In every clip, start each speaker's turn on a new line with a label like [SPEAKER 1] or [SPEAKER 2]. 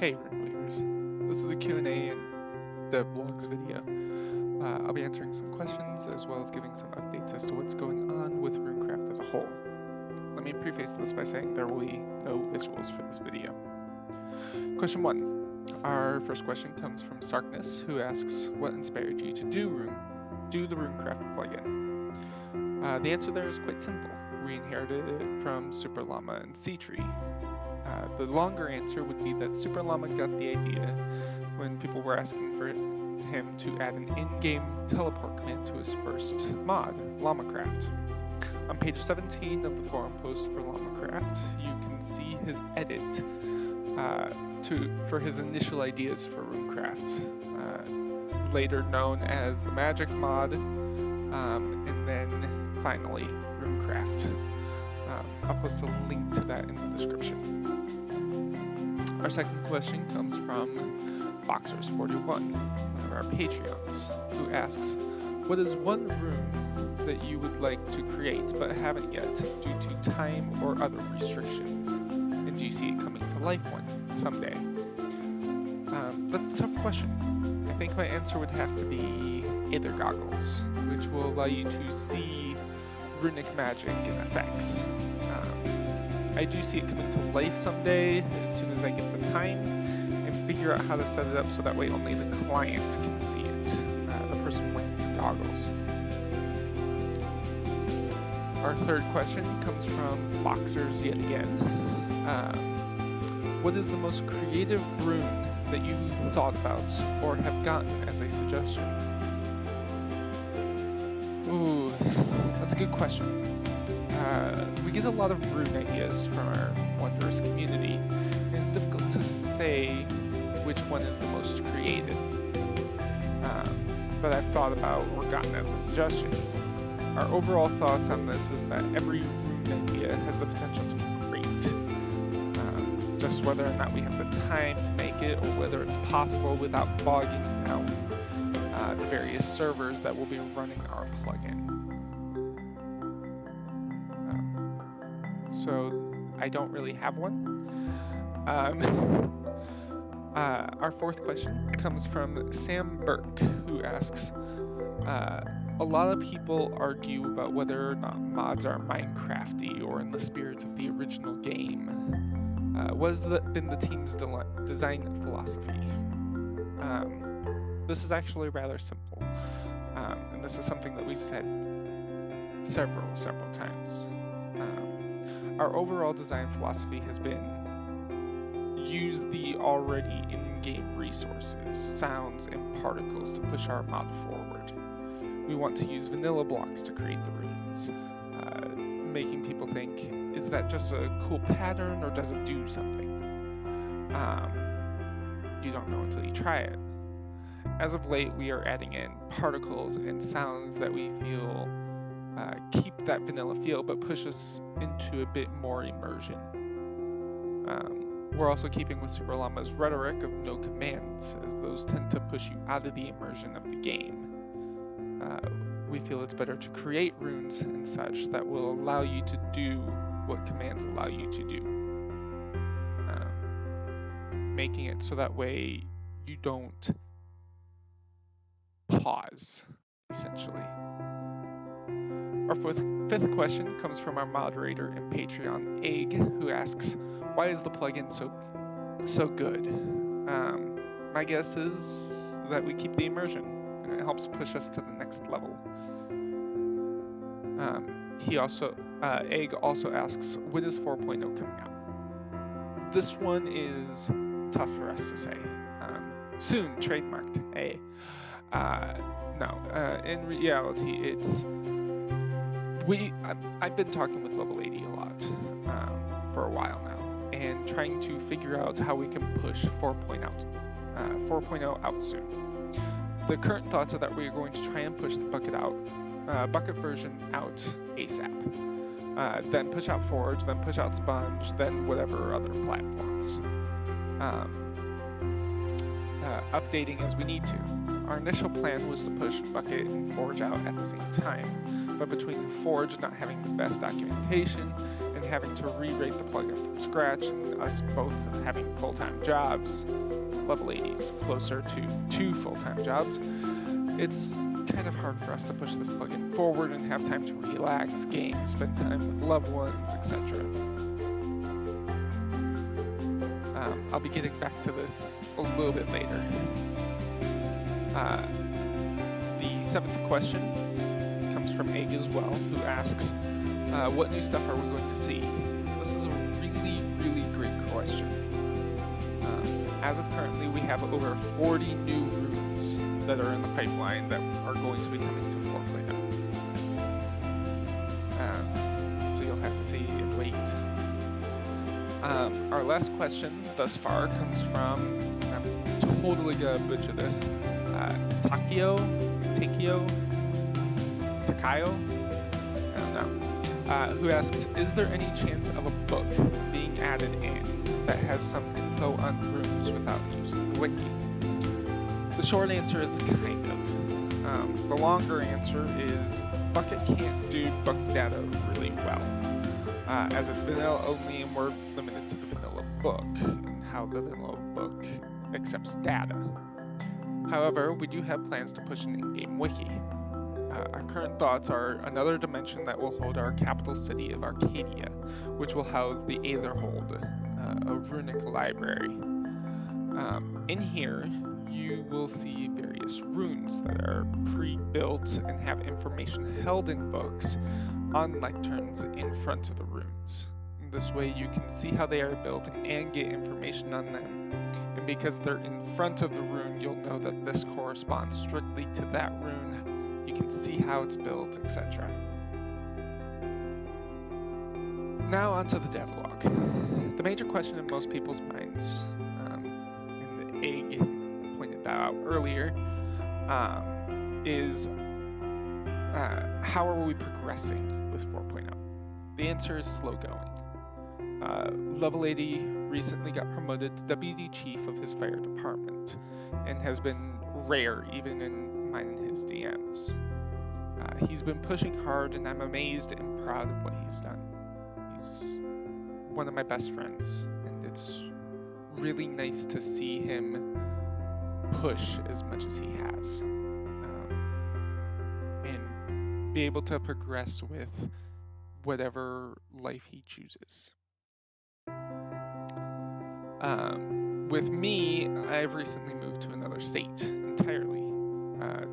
[SPEAKER 1] Hey Runecrafters, this is a Q&A and Devlogs video. I'll be answering some questions as well as giving some updates as to what's going on with Runecraft as a whole. Let me preface this by saying there will be no visuals for this video. Question 1. Our first question comes from Sarkness, who asks, what inspired you to do the Runecraft plugin? The answer there is quite simple. We inherited it from Super Llama and C-Tree. The longer answer would be that Super Llama got the idea when people were asking for him to add an in-game teleport command to his first mod, Llama-Craft. On page 17 of the forum post for Llama-Craft, you can see his edit for his initial ideas for Runecraft, later known as the Magic mod, and then finally Runecraft. I'll post a link to that in the description. Our second question comes from Boxers41, one of our Patreons, who asks, what is one room that you would like to create but haven't yet due to time or other restrictions? And do you see it coming to life someday? That's a tough question. I think my answer would have to be Aether Goggles, which will allow you to see runic magic and effects. I do see it coming to life someday as soon as I get the time and figure out how to set it up so that way only the client can see it, the person wearing the goggles. Our third question comes from Boxers yet again. What is the most creative rune that you thought about or have gotten as a suggestion? Ooh, that's a good question. We get a lot of rune ideas from our wondrous community, and it's difficult to say which one is the most creative that I've thought about or gotten as a suggestion. Our overall thoughts on this is that every rune idea has the potential to be great, just whether or not we have the time to make it or whether it's possible without bogging down the various servers that will be running our plugin. So I don't really have one. Our fourth question comes from Sam Burke, who asks, a lot of people argue about whether or not mods are Minecrafty or in the spirit of the original game. What has been the team's design philosophy? This is actually rather simple, and this is something that we've said several times. Our overall design philosophy has been use the already in-game resources, sounds, and particles to push our mod forward. We want to use vanilla blocks to create the runes, making people think, is that just a cool pattern or does it do something? You don't know until you try it. As of late, we are adding in particles and sounds that we feel keep that vanilla feel but push us into a bit more immersion. We're also keeping with Super Llama's rhetoric of no commands, as those tend to push you out of the immersion of the game. We feel it's better to create runes and such that will allow you to do what commands allow you to do, making it so that way you don't pause, essentially. Our fifth question comes from our moderator and Patreon, Egg, who asks, why is the plugin so good? My guess is that we keep the immersion, and it helps push us to the next level. Egg also asks, when is 4.0 coming out? This one is tough for us to say. Soon, trademarked, A. No, in reality, it's... I've been talking with Level 80 a lot for a while now, and trying to figure out how we can push 4.0 out soon. The current thoughts are that we are going to try and push the bucket version out ASAP. Then push out Forge, then push out Sponge, then whatever other platforms. Updating as we need to. Our initial plan was to push Bucket and Forge out at the same time, but between Forge not having the best documentation and and having to rewrite the plugin from scratch, and us both having full-time jobs, level 80s closer to 2 full-time jobs, it's kind of hard for us to push this plugin forward and have time to relax, game, spend time with loved ones, etc. I'll be getting back to this a little bit later. The 7th question comes from Egg as well, who asks, what new stuff are we going to see? This is a really, really great question. As of currently, we have over 40 new runes that are in the pipeline that are going to be coming to 4.0. So you'll have to see and wait. Our last question thus far comes from, I'm totally gonna butcher this, Takayo, I don't know, who asks, is there any chance of a book being added in that has some info on runes without using the wiki? The short answer is kind of. The longer answer is Bucket can't do book data really well, as it's vanilla only and we're limited to the vanilla book and how the vanilla book accepts data. However, we do have plans to push an in-game wiki. Our current thoughts are another dimension that will hold our capital city of Arcadia, which will house the Aetherhold, a runic library. In here, you will see various runes that are pre-built and have information held in books on lecterns in front of the runes. This way you can see how they are built and get information on them. And because they're in front of the rune, you'll know that this corresponds strictly to that rune. You can see how it's built, etc. Now onto the devlog. The major question in most people's minds, and the Egg pointed that out earlier, is how are we progressing with 4.0? The answer is slow going. Level 80 recently got promoted to Deputy Chief of his fire department and has been rare even in mine and his DMs. He's been pushing hard and I'm amazed and proud of what he's done. He's one of my best friends and it's really nice to see him push as much as he has and be able to progress with whatever life he chooses. With me, I've recently moved to another state entirely,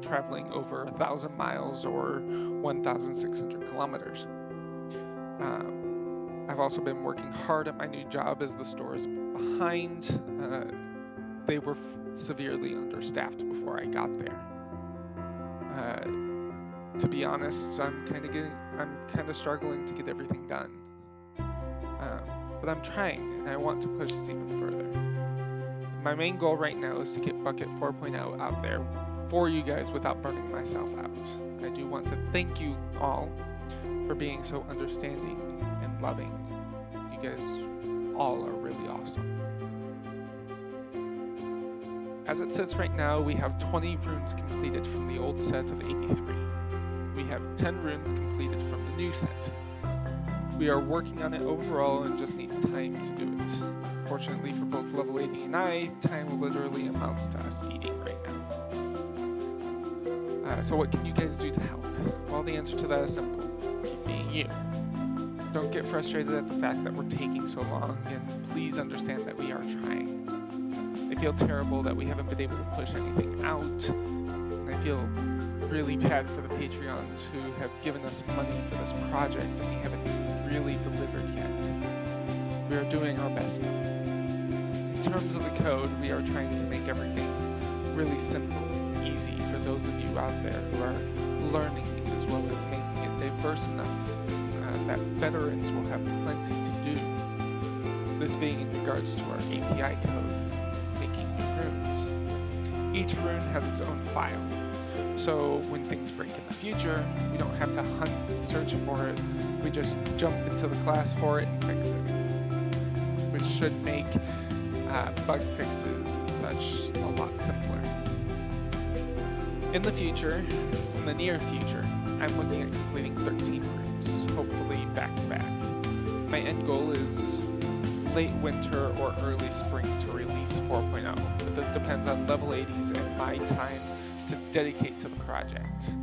[SPEAKER 1] traveling over 1,000 miles or 1,600 kilometers. I've also been working hard at my new job as the store is behind. They were severely understaffed before I got there. To be honest, I'm kind of struggling to get everything done. But I'm trying, and I want to push this even further. My main goal right now is to get Bucket 4.0 out there for you guys without burning myself out. I do want to thank you all for being so understanding and loving. You guys all are really awesome. As it sits right now, we have 20 runes completed from the old set of 83. We have 10 runes completed from the new set. We are working on it overall and just need time to do it. Fortunately for both level 80 and I, time literally amounts to us eating right now. So what can you guys do to help? Well, the answer to that is simple. Keep being you. Don't get frustrated at the fact that we're taking so long, and please understand that we are trying. I feel terrible that we haven't been able to push anything out, and I feel really bad for the Patreons who have given us money for this project and we haven't really delivered yet. We are doing our best though. In terms of the code, we are trying to make everything really simple and easy for those of you out there who are learning as well as making it diverse enough that veterans will have plenty to do. This being in regards to our API code, making new runes. Each rune has its own file. So when things break in the future, we don't have to hunt and search for it. We just jump into the class for it and fix it. Which should make bug fixes and such a lot simpler. In the future, in the near future, I'm looking at completing 13 runes, hopefully back to back. my end goal is late winter or early spring to release 4.0, but this depends on level 80s and my time to dedicate to the project.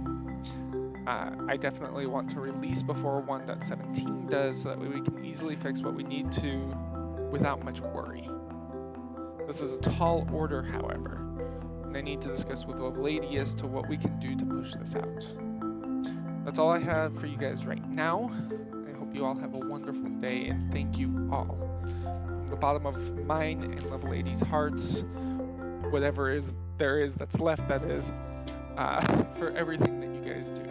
[SPEAKER 1] I definitely want to release before 1.17 does, so that way we can easily fix what we need to without much worry. This is a tall order, however, and I need to discuss with level 80 as to what we can do to push this out. That's all I have for you guys right now. I hope you all have a wonderful day, and thank you all. From the bottom of mine and level 80's hearts, whatever there is that's left, that is, for everything that you guys do.